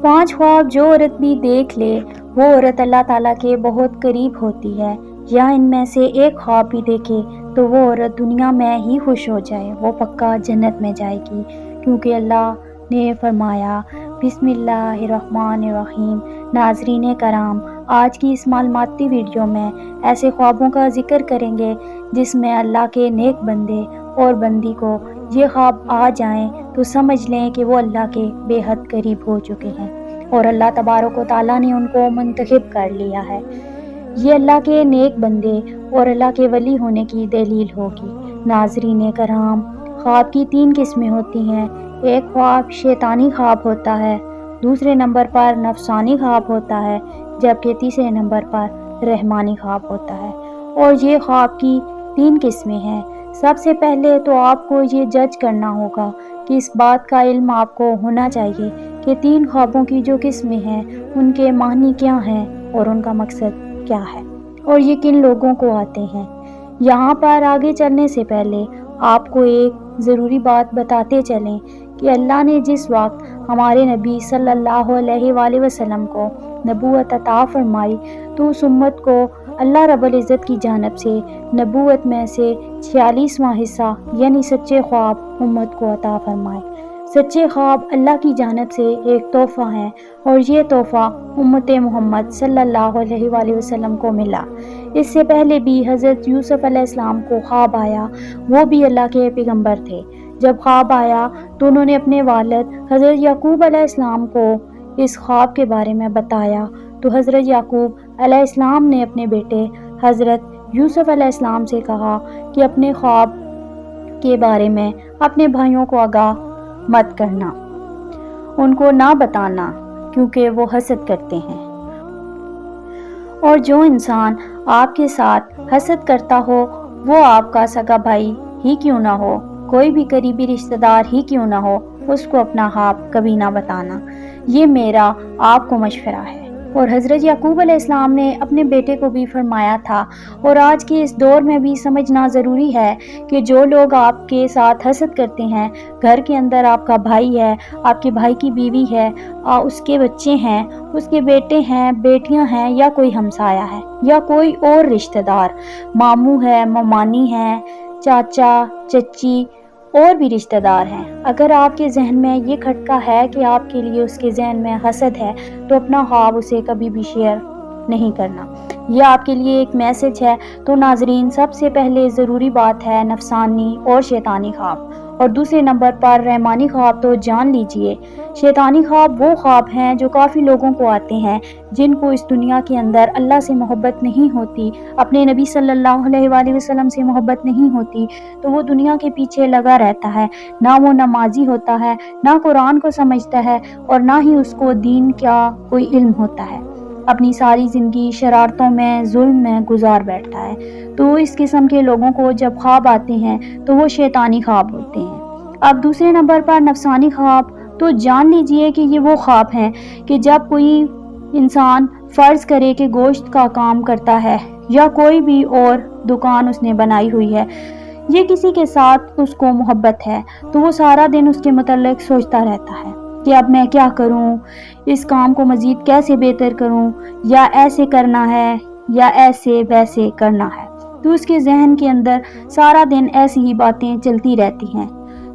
5 ख्वाब जो औरत भी देख ले वो औरत अल्लाह ताला के बहुत करीब होती है, या इनमें से एक ख्वाब भी देखे तो वो औरत दुनिया में ही खुश हो जाए, वो पक्का जन्नत में जाएगी, क्योंकि अल्लाह ने फरमाया बिस्मिल्लाहिर्रहमानिर्रहीम। नाज़रीन कराम, आज की इस मालूमाती वीडियो में ऐसे ख्वाबों का जिक्र करेंगे जिसमें अल्लाह के नेक बंदे और बंदी को ये ख्वाब आ जाएं तो समझ लें कि वो अल्लाह के बेहद करीब हो चुके हैं और अल्लाह तबारक व तआला ने उनको मुंतखब कर लिया है। ये अल्लाह के नेक बंदे और अल्लाह के वली होने की दलील होगी। नाज़रीन कराम, ख्वाब की 3 किस्में होती हैं। एक ख्वाब शैतानी ख्वाब होता है, दूसरे नंबर पर नफसानी ख्वाब होता है, जबकि तीसरे नंबर पर रहमानी ख्वाब होता है। और ये ख्वाब की 3 किस्में हैं। सबसे पहले तो आपको ये जज करना होगा कि इस बात का इल्म आपको होना चाहिए कि 3 ख्वाबों की जो किस्में हैं उनके मानी क्या हैं और उनका मकसद क्या है और ये किन लोगों को आते हैं। यहाँ पर आगे चलने से पहले आपको एक ज़रूरी बात बताते चलें कि अल्लाह ने जिस वक्त हमारे नबी सल्लल्लाहु अलैहि वसल्लम को नबूवत अता फरमाई तो उस उम्मत को अल्लाह रब्बुल इज़्ज़त की जानिब से नबूवत में से 46वां हिस्सा यानी सच्चे ख्वाब उम्मत को अता फरमाए। सच्चे ख्वाब अल्लाह की जानिब से एक तोहफ़ा है और ये तोहफ़ा उम्मत मोहम्मद सल्लल्लाहु अलैहि वसल्लम को मिला। इससे पहले भी हज़रत यूसुफ़ अलैहिस्सलाम को ख्वाब आया, वो भी अल्लाह के पैगंबर थे। जब ख्वाब आया तो उन्होंने अपने वालिद हज़रत याकूब अलैहिस्सलाम को इस ख्वाब के बारे में बताया तो हज़रत याकूब अलैहिस्सलाम ने अपने बेटे हज़रत यूसुफ़ अलैहिस्सलाम से कहा कि अपने ख्वाब के बारे में अपने भाइयों को आगाह मत करना, उनको ना बताना, क्योंकि वो हसद करते हैं। और जो इंसान आपके साथ हसद करता हो वो आपका सगा भाई ही क्यों ना हो, कोई भी करीबी रिश्तेदार ही क्यों ना हो, उसको अपना ख्वाब कभी ना बताना। ये मेरा आपको मशवरा है। और हज़रत याकूब अलैहिस्सलाम ने अपने बेटे को भी फरमाया था। और आज के इस दौर में भी समझना ज़रूरी है कि जो लोग आपके साथ हसद करते हैं, घर के अंदर आपका भाई है, आपके भाई की बीवी है, उसके बच्चे हैं, उसके बेटे हैं, बेटियां हैं, या कोई हमसाया है या कोई और रिश्तेदार, मामू है, ममानी है, चाचा चची और भी रिश्तेदार हैं, अगर आपके जहन में ये खटका है कि आपके लिए उसके जहन में हसद है तो अपना ख्वाब उसे कभी भी शेयर नहीं करना। यह आपके लिए एक मैसेज है। तो नाजरीन, सबसे पहले ज़रूरी बात है नफसानी और शैतानी ख्वाब, और दूसरे नंबर पर रहमानी ख्वाब तो जान लीजिए। शैतानी ख्वाब वो ख्वाब हैं जो काफ़ी लोगों को आते हैं जिनको इस दुनिया के अंदर अल्लाह से मोहब्बत नहीं होती, अपने नबी सल्लल्लाहु अलैहि वसल्लम से मोहब्बत नहीं होती, तो वो दुनिया के पीछे लगा रहता है। ना वो नमाजी होता है, ना कुरान को समझता है, और ना ही उसको दीन का कोई इल्म होता है। अपनी सारी ज़िंदगी शरारतों में, जुल्म में गुजार बैठता है। तो इस किस्म के लोगों को जब ख्वाब आते हैं तो वो शैतानी ख्वाब होते हैं। अब दूसरे नंबर पर नफसानी ख्वाब, तो जान लीजिए कि ये वो ख्वाब हैं कि जब कोई इंसान फ़र्ज़ करे कि गोश्त का काम करता है या कोई भी और दुकान उसने बनाई हुई है, ये किसी के साथ उसको मोहब्बत है, तो वो सारा दिन उसके मुतल्लिक़ सोचता रहता है कि अब मैं क्या करूं, इस काम को मज़ीद कैसे बेहतर करूं, या ऐसे करना है या ऐसे वैसे करना है। तो उसके जहन के अंदर सारा दिन ऐसी ही बातें चलती रहती हैं।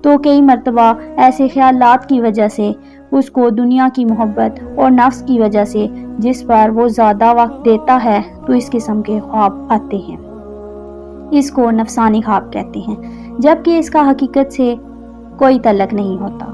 तो कई मर्तबा ऐसे ख्यालात की वजह से उसको दुनिया की मोहब्बत और नफ्स की वजह से जिस पर वो ज़्यादा वक्त देता है तो इस किस्म के ख्वाब आते हैं। इसको नफसानी ख्वाब कहते हैं, जबकि इसका हकीकत से कोई तल्लक नहीं होता।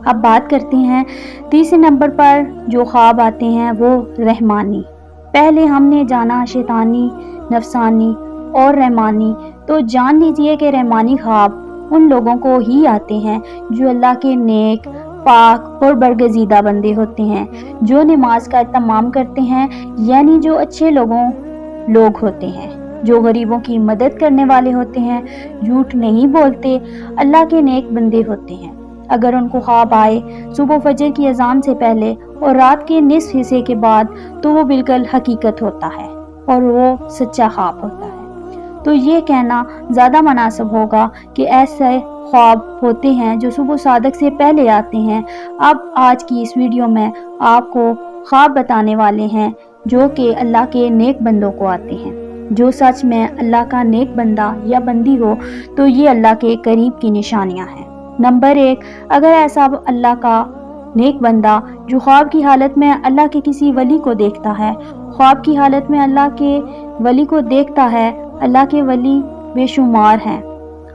अब बात करते हैं तीसरे नंबर पर जो ख्वाब आते हैं वो रहमानी। पहले हमने जाना शैतानी, नफसानी और रहमानी, तो जान लीजिए कि रहमानी ख्वाब उन लोगों को ही आते हैं जो अल्लाह के नेक, पाक और बरगज़ीदा बंदे होते हैं, जो नमाज का इत्माम करते हैं, यानी जो अच्छे लोग होते हैं, जो गरीबों की मदद करने वाले होते हैं, झूठ नहीं बोलते, अल्लाह के नेक बंदे होते हैं। अगर उनको ख्वाब आए सुबह फजर की अजान से पहले और रात के निस्फ हिस्से के बाद, तो वो बिल्कुल हकीकत होता है और वो सच्चा ख्वाब होता है। तो ये कहना ज़्यादा मुनासिब होगा कि ऐसे ख्वाब होते हैं जो सुबह सादक से पहले आते हैं। अब आज की इस वीडियो में आपको ख्वाब बताने वाले हैं जो कि अल्लाह के नेक बंदों को आते हैं। जो सच में अल्लाह का नेक बंदा या बंदी हो तो ये अल्लाह के करीब की निशानियां हैं। नंबर 1, अगर ऐसा अल्लाह का नेक बंदा जो ख्वाब की हालत में अल्लाह के किसी वली को देखता है, ख्वाब की हालत में अल्लाह के वली को देखता है। अल्लाह के वली बेशुमार हैं।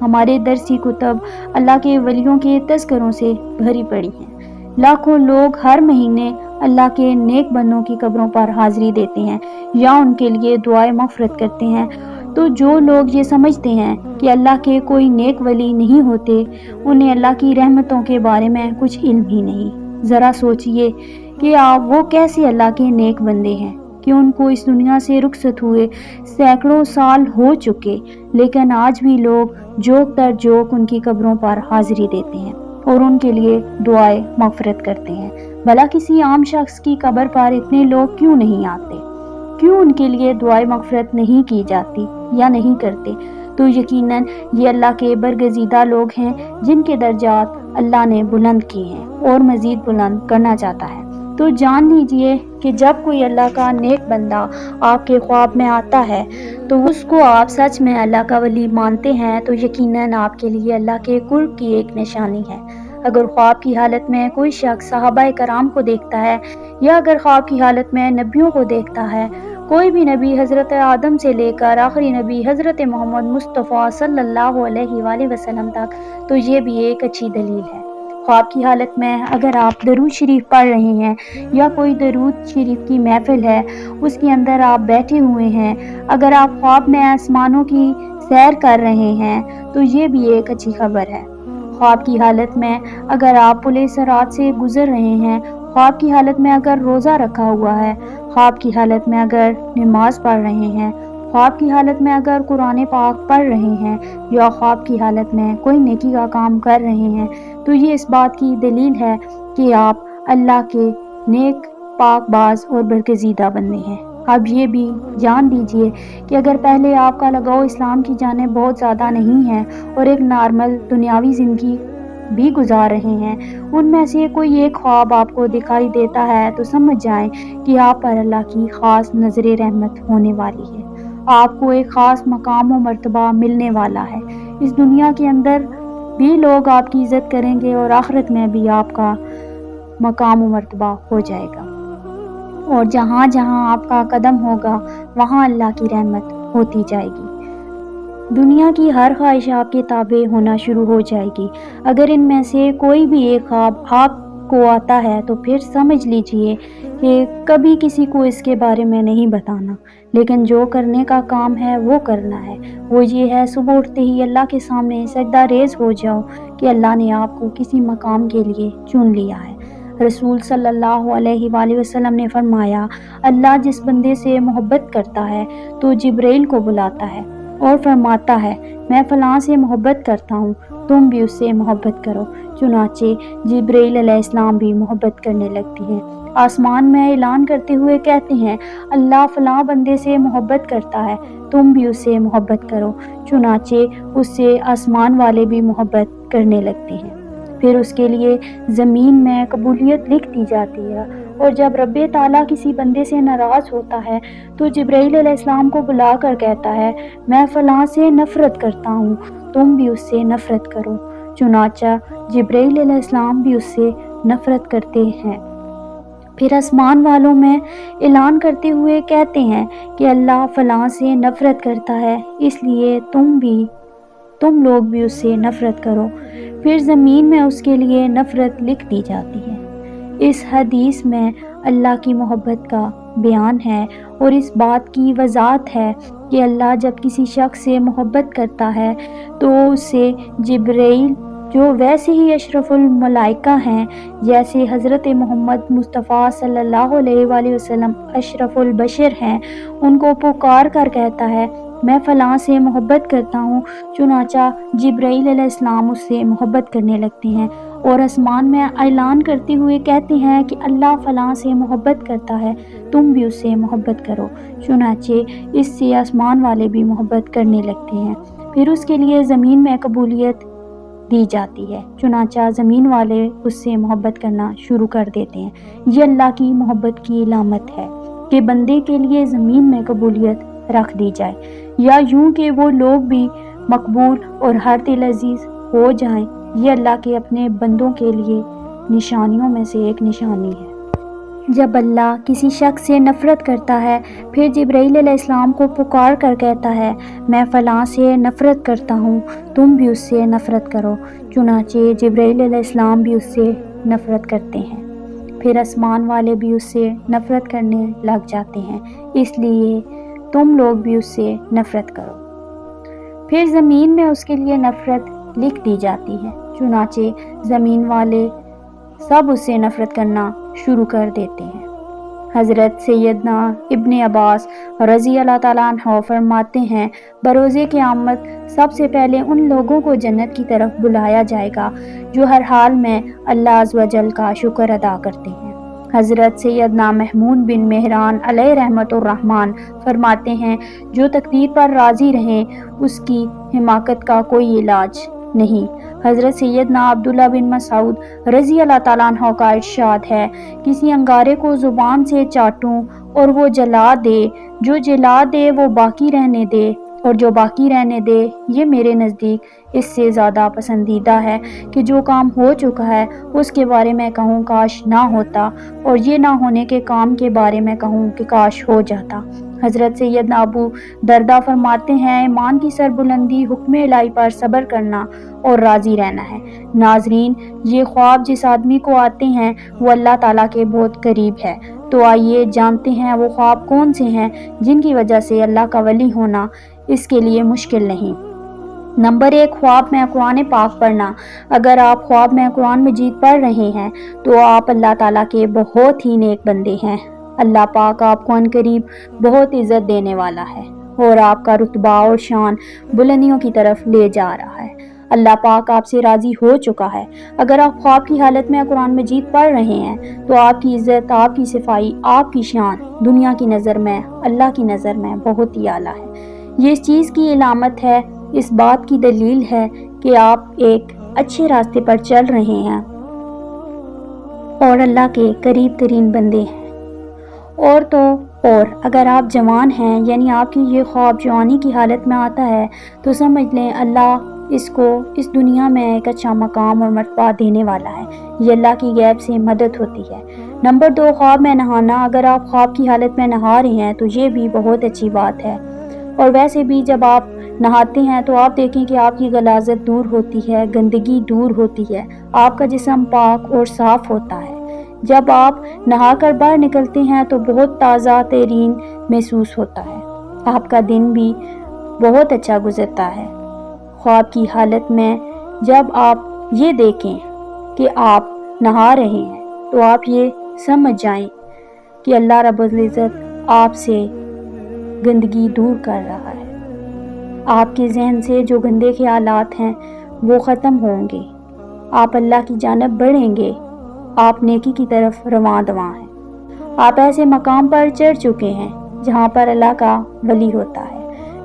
हमारे दरसी कुतब अल्लाह के वलियों के तज़किरों से भरी पड़ी हैं। लाखों लोग हर महीने अल्लाह के नेक बंदों की कब्रों पर हाजिरी देते हैं या उनके लिए दुआए मग़फ़िरत करते हैं। तो जो लोग ये समझते हैं कि अल्लाह के कोई नेक वली नहीं होते, उन्हें अल्लाह की रहमतों के बारे में कुछ इल्म ही नहीं। ज़रा सोचिए कि आप वो कैसे अल्लाह के नेक बंदे हैं कि उनको इस दुनिया से रुखसत हुए सैकड़ों साल हो चुके, लेकिन आज भी लोग जोक दर जोक उनकी कब्रों पर हाजिरी देते हैं और उनके लिए दुआए मग़फ़िरत करते हैं। भला किसी आम शख्स की कब्र पर इतने लोग क्यों नहीं आते? क्यों उनके लिए दुआए मग़फ़िरत नहीं की जाती या नहीं करते? तो यकीनन ये अल्लाह के बरगज़ीदा लोग हैं जिनके दर्जात अल्लाह ने बुलंद किए हैं और मज़ीद बुलंद करना चाहता है। तो जान लीजिए कि जब कोई अल्लाह का नेक बंदा आपके ख्वाब में आता है तो उसको आप सच में अल्लाह का वली मानते हैं तो यकीनन आपके लिए अल्लाह के कुर्ब की एक निशानी है। अगर ख्वाब की हालत में कोई शख्स सहाबाए कराम को देखता है या अगर ख्वाब की हालत में नबियों को देखता है, कोई भी नबी हज़रत आदम से लेकर आखिरी नबी हज़रत मोहम्मद मुस्तफ़ा सल्लल्लाहु अलैहि वसल्लम तक, तो ये भी एक अच्छी दलील है। ख्वाब की हालत में अगर आप दरूद शरीफ पढ़ रहे हैं या कोई दरूद शरीफ की महफिल है उसके अंदर आप बैठे हुए हैं, अगर आप ख्वाब में आसमानों की सैर कर रहे हैं तो ये भी एक अच्छी खबर है। ख्वाब की हालत में अगर आप पुले सरात से गुजर रहे हैं, ख्वाब की हालत में अगर रोज़ा रखा हुआ है, ख्वाब की हालत में अगर नमाज पढ़ रहे हैं, ख्वाब की हालत में अगर कुरान पाक पढ़ रहे हैं या ख्वाब की हालत में कोई नेकी का काम कर रहे हैं, तो ये इस बात की दलील है कि आप अल्लाह के नेक पाकबाज और बरगज़ीदा बंदे हैं। अब ये भी जान लीजिए कि अगर पहले आपका लगाव इस्लाम की जानिब बहुत ज़्यादा नहीं है और एक नॉर्मल दुनियावी ज़िंदगी भी गुजार रहे हैं, उनमें से कोई एक ख्वाब आपको दिखाई देता है तो समझ जाएं कि आप पर अल्लाह की ख़ास नज़र रहमत होने वाली है। आपको एक ख़ास मकाम और मर्तबा मिलने वाला है। इस दुनिया के अंदर भी लोग आपकी इज़्ज़त करेंगे और आखिरत में भी आपका मकाम और मर्तबा हो जाएगा। और जहाँ जहाँ आपका कदम होगा वहाँ अल्लाह की रहमत होती जाएगी। दुनिया की हर ख्वाहिश आपके ताबे होना शुरू हो जाएगी। अगर इनमें से कोई भी एक ख्वाब आपको आता है तो फिर समझ लीजिए कि कभी किसी को इसके बारे में नहीं बताना, लेकिन जो करने का काम है वो करना है। वो ये है, सुबह उठते ही अल्लाह के सामने सजदा रेज़ हो जाओ कि अल्लाह ने आपको किसी मकाम के लिए चुन लिया है। रसूल सल्लल्लाहु अलैहि वसल्लम ने फरमाया, अल्लाह जिस बंदे से मोहब्बत करता है तो जिब्राइल को बुलाता है और फरमाता है, मैं फ़लाँ से मोहब्बत करता हूँ, तुम भी उससे मोहब्बत करो। चुनाचे जिब्राइल अलैहिस्सलाम भी मोहब्बत करने लगती हैं। आसमान में ऐलान करते हुए कहते हैं, अल्लाह फ़लाँ बंदे से मोहब्बत करता है, तुम भी उससे मोहब्बत करो। चुनाचे उससे आसमान वाले भी मोहब्बत करने लगते हैं। फिर उसके लिए ज़मीन में कबूलियत लिख दी जाती है। और जब रब्बे ताला किसी बंदे से नाराज़ होता है तो जिब्राइल अलैहिस्सलाम को बुलाकर कहता है, मैं फ़लाँ से नफ़रत करता हूँ, तुम भी उससे नफ़रत करो। चुनाचा जिब्राइल अलैहिस्सलाम भी उससे नफ़रत करते हैं। फिर आसमान वालों में ऐलान करते हुए कहते हैं कि अल्लाह फ़लाँ से नफ़रत करता है, इसलिए तुम लोग भी उससे नफ़रत करो। फिर ज़मीन में उसके लिए नफ़रत लिख दी जाती है। इस हदीस में अल्लाह की मोहब्बत का बयान है और इस बात की वज़ाहत है कि अल्लाह जब किसी शख्स से मोहब्बत करता है तो उससे जिब्राइल, जो वैसे ही अशरफुल मलाइका हैं, जैसे हज़रत मोहम्मद मुस्तफ़ा सल्लल्लाहु अलैहि वसल्लम अशरफुल बशर हैं, उनको पुकार कर कहता है, मैं फ़लाँ से मोहब्बत करता हूँ। चुनाचा जिब्राइल अलैहिस्सलाम उससे मोहब्बत करने लगते हैं और आसमान में ऐलान करते हुए कहते हैं कि अल्लाह फ़लाँ से मोहब्बत करता है, तुम भी उससे मोहब्बत करो। चुनाचे इससे आसमान वाले भी मोहब्बत करने लगते हैं। फिर उसके लिए ज़मीन में कबूलियत دی جاتی ہے، چنانچہ زمین والے اس سے محبت کرنا شروع کر دیتے ہیں۔ یہ اللہ کی محبت کی علامت ہے کہ بندے کے لیے زمین میں قبولیت رکھ دی جائے، یا یوں کہ وہ لوگ بھی مقبول اور ہر دل عزیز ہو جائیں۔ یہ اللہ کے اپنے بندوں کے لیے نشانیوں میں سے ایک نشانی ہے۔ جب اللہ کسی شخص سے نفرت کرتا ہے، پھر جبرائیل علیہ السلام کو پکار کر کہتا ہے، میں فلاں سے نفرت کرتا ہوں، تم بھی اس سے نفرت کرو۔ چنانچہ جبرائیل علیہ السلام بھی اس سے نفرت کرتے ہیں، پھر آسمان والے بھی اس سے نفرت کرنے لگ جاتے ہیں، اس لیے تم لوگ بھی اس سے نفرت کرو۔ پھر زمین میں اس کے لیے نفرت لکھ دی جاتی ہے، چنانچہ زمین والے سب اس سے نفرت کرنا شروع کر دیتے ہیں۔ حضرت سیدنا ابن عباس رضی اللہ تعالیٰ عنہ فرماتے ہیں، بروز قیامت سب سے پہلے ان لوگوں کو جنت کی طرف بلایا جائے گا جو ہر حال میں اللہ عز و جل کا شکر ادا کرتے ہیں۔ حضرت سیدنا محمود بن مہران علیہ رحمت الرحمن فرماتے ہیں، جو تقدیر پر راضی رہیں اس کی حماقت کا کوئی علاج نہیں۔ حضرت سیدنا عبداللہ بن مسعود رضی اللہ تعالیٰ عنہ کا ارشاد ہے، کسی انگارے کو زبان سے چاٹوں اور وہ جلا دے، جو جلا دے وہ باقی رہنے دے، اور جو باقی رہنے دے یہ میرے نزدیک اس سے زیادہ پسندیدہ ہے کہ جو کام ہو چکا ہے اس کے بارے میں کہوں کاش نہ ہوتا، اور یہ نہ ہونے کے کام کے بارے میں کہوں کہ کاش ہو جاتا۔ حضرت سیدنا ابو دردہ فرماتے ہیں، ایمان کی سربلندی حکم الہی پر صبر کرنا اور راضی رہنا ہے۔ ناظرین، یہ خواب جس آدمی کو آتے ہیں وہ اللہ تعالیٰ کے بہت قریب ہے، تو آئیے جانتے ہیں وہ خواب کون سے ہیں جن کی وجہ سے اللہ کا ولی ہونا اس کے لیے مشکل نہیں۔ نمبر 1، خواب میں قرآن پاک پڑھنا۔ اگر آپ خواب میں قرآن مجید پڑھ رہے ہیں تو آپ اللہ تعالیٰ کے بہت ہی نیک بندے ہیں۔ اللہ پاک آپ کو عنقریب بہت عزت دینے والا ہے اور آپ کا رتبہ اور شان بلندیوں کی طرف لے جا رہا ہے۔ اللہ پاک آپ سے راضی ہو چکا ہے۔ اگر آپ خواب کی حالت میں قرآن مجید پڑھ رہے ہیں تو آپ کی عزت، آپ کی صفائی، آپ کی شان دنیا کی نظر میں، اللہ کی نظر میں بہت ہی اعلیٰ ہے۔ یہ اس چیز کی علامت ہے، اس بات کی دلیل ہے کہ آپ ایک اچھے راستے پر چل رہے ہیں اور اللہ کے قریب ترین بندے ہیں۔ اور تو اور اگر آپ جوان ہیں، یعنی آپ کی یہ خواب جوانی کی حالت میں آتا ہے، تو سمجھ لیں اللہ اس کو اس دنیا میں ایک اچھا مقام اور مرتبہ دینے والا ہے۔ یہ اللہ کی غیب سے مدد ہوتی ہے۔ نمبر 2، خواب میں نہانا۔ اگر آپ خواب کی حالت میں نہا رہے ہیں تو یہ بھی بہت اچھی بات ہے، اور ویسے بھی جب آپ نہاتے ہیں تو آپ دیکھیں کہ آپ کی غلاظت دور ہوتی ہے، گندگی دور ہوتی ہے، آپ کا جسم پاک اور صاف ہوتا ہے۔ جب آپ نہا کر باہر نکلتے ہیں تو بہت تازہ ترین محسوس ہوتا ہے، آپ کا دن بھی بہت اچھا گزرتا ہے۔ خواب کی حالت میں جب آپ یہ دیکھیں کہ آپ نہا رہے ہیں تو آپ یہ سمجھ جائیں کہ اللہ رب العزت آپ سے گندگی دور کر رہا ہے۔ آپ کے ذہن سے جو گندے خیالات ہیں وہ ختم ہوں گے، آپ اللہ کی جانب بڑھیں گے، آپ نیکی کی طرف رواں دواں ہیں۔ آپ ایسے مقام پر چڑھ چکے ہیں جہاں پر اللہ کا ولی ہوتا ہے۔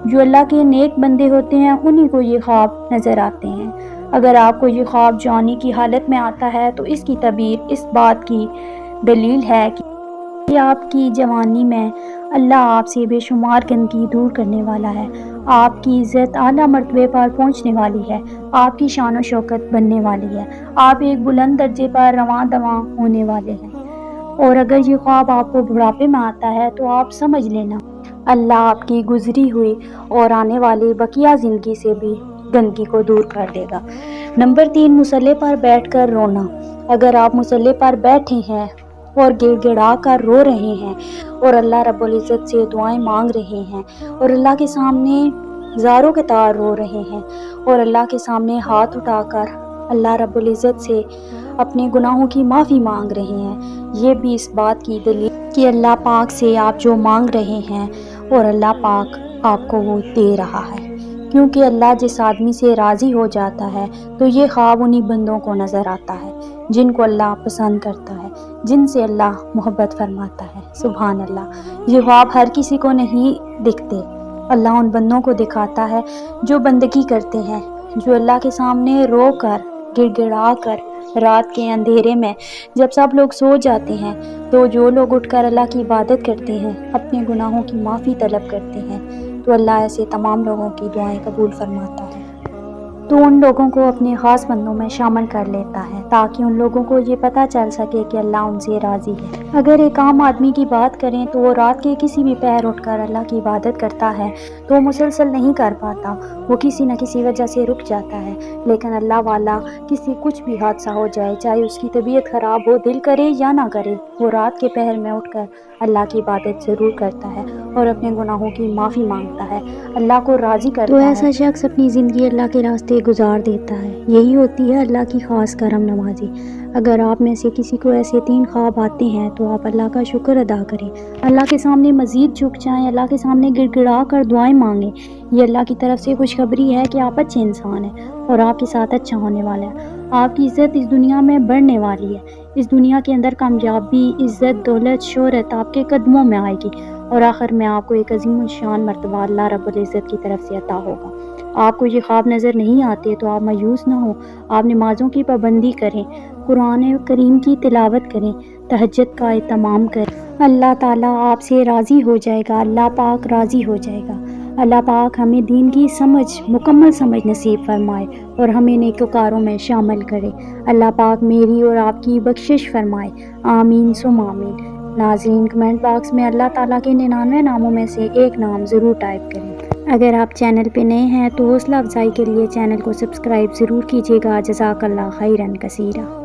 جو اللہ کے نیک بندے ہوتے ہیں انہی کو یہ خواب نظر آتے ہیں۔ اگر آپ کو یہ خواب جوانی کی حالت میں آتا ہے تو اس کی تعبیر اس بات کی دلیل ہے کہ آپ کی جوانی میں اللہ آپ سے بے شمار گندگی دور کرنے والا ہے، آپ کی عزت اعلیٰ مرتبے پر پہنچنے والی ہے، آپ کی شان و شوکت بننے والی ہے، آپ ایک بلند درجے پر رواں دواں ہونے والے ہیں۔ اور اگر یہ خواب آپ کو بڑھاپے میں آتا ہے تو آپ سمجھ لینا اللہ آپ کی گزری ہوئی اور آنے والی بقیہ زندگی سے بھی گندگی کو دور کر دے گا۔ نمبر 3، مصلے پر بیٹھ کر رونا۔ اگر آپ مصلے پر بیٹھے ہیں اور گڑ گڑا کر رو رہے ہیں اور اللہ رب العزت سے دعائیں مانگ رہے ہیں اور اللہ کے سامنے زاروں کے تار رو رہے ہیں اور اللہ کے سامنے ہاتھ اٹھا کر اللہ رب العزت سے اپنے گناہوں کی معافی مانگ رہے ہیں، یہ بھی اس بات کی دلیل کہ اللہ پاک سے آپ جو مانگ رہے ہیں اور اللہ پاک آپ کو وہ دے رہا ہے، کیونکہ اللہ جس آدمی سے راضی ہو جاتا ہے تو یہ خواب انہی بندوں کو نظر آتا ہے جن کو اللہ پسند کرتا ہے، جن سے اللہ محبت فرماتا ہے۔ سبحان اللہ، یہ خواب ہر کسی کو نہیں دکھتے، اللہ ان بندوں کو دکھاتا ہے جو بندگی کرتے ہیں، جو اللہ کے سامنے رو کر گڑ گڑا کر رات کے اندھیرے میں جب سب لوگ سو جاتے ہیں تو جو لوگ اٹھ کر اللہ کی عبادت کرتے ہیں، اپنے گناہوں کی معافی طلب کرتے ہیں، تو اللہ ایسے تمام لوگوں کی دعائیں قبول فرماتا ہے۔ تو ان لوگوں کو اپنے خاص بندوں میں شامل کر لیتا ہے تاکہ ان لوگوں کو یہ پتہ چل سکے کہ اللہ ان سے راضی ہے۔ اگر ایک عام آدمی کی بات کریں تو وہ رات کے کسی بھی پہر اٹھ کر اللہ کی عبادت کرتا ہے تو وہ مسلسل نہیں کر پاتا، وہ کسی نہ کسی وجہ سے رک جاتا ہے۔ لیکن اللہ والا کسی کچھ بھی حادثہ ہو جائے، چاہے اس کی طبیعت خراب ہو، دل کرے یا نہ کرے، وہ رات کے پہر میں اٹھ کر اللہ کی عبادت ضرور کرتا ہے اور اپنے گناہوں کی معافی مانگتا ہے، اللہ کو راضی کرتا ہے۔ تو ایسا شخص اپنی زندگی اللہ کے راستے گزار دیتا ہے۔ یہی ہوتی ہے اللہ کی خاص کرم نوازی۔ اگر آپ میں سے کسی کو ایسے 3 خواب آتے ہیں تو آپ اللہ کا شکر ادا کریں، اللہ کے سامنے مزید جھک جائیں، اللہ کے سامنے گڑ گڑا کر دعائیں مانگیں۔ یہ اللہ کی طرف سے خوشخبری ہے کہ آپ اچھے انسان ہیں اور آپ کے ساتھ اچھا ہونے والا ہے۔ آپ کی عزت اس دنیا میں بڑھنے والی ہے۔ اس دنیا کے اندر کامیابی، عزت، دولت، شہرت آپ کے قدموں میں آئے گی اور آخر میں آپ کو ایک عظیم الشان مرتبہ اللہ رب العزت کی طرف سے عطا ہوگا۔ آپ کو یہ خواب نظر نہیں آتے تو آپ مایوس نہ ہوں، آپ نمازوں کی پابندی کریں، قرآن کریم کی تلاوت کریں، تہجد کا اہتمام کریں۔ اللہ تعالیٰ آپ سے راضی ہو جائے گا، اللہ پاک راضی ہو جائے گا۔ اللہ پاک ہمیں دین کی مکمل سمجھ نصیب فرمائے اور ہمیں نیکوکاروں میں شامل کرے۔ اللہ پاک میری اور آپ کی بخشش فرمائے، آمین ثم آمین۔ ناظرین، کمنٹ باکس میں اللہ تعالیٰ کے 99 ناموں میں سے ایک نام ضرور ٹائپ کریں۔ اگر آپ چینل پہ نئے ہیں تو حوصلہ افزائی کے لیے چینل کو سبسکرائب ضرور کیجیے گا۔ جزاک اللہ خیرا کثیرا۔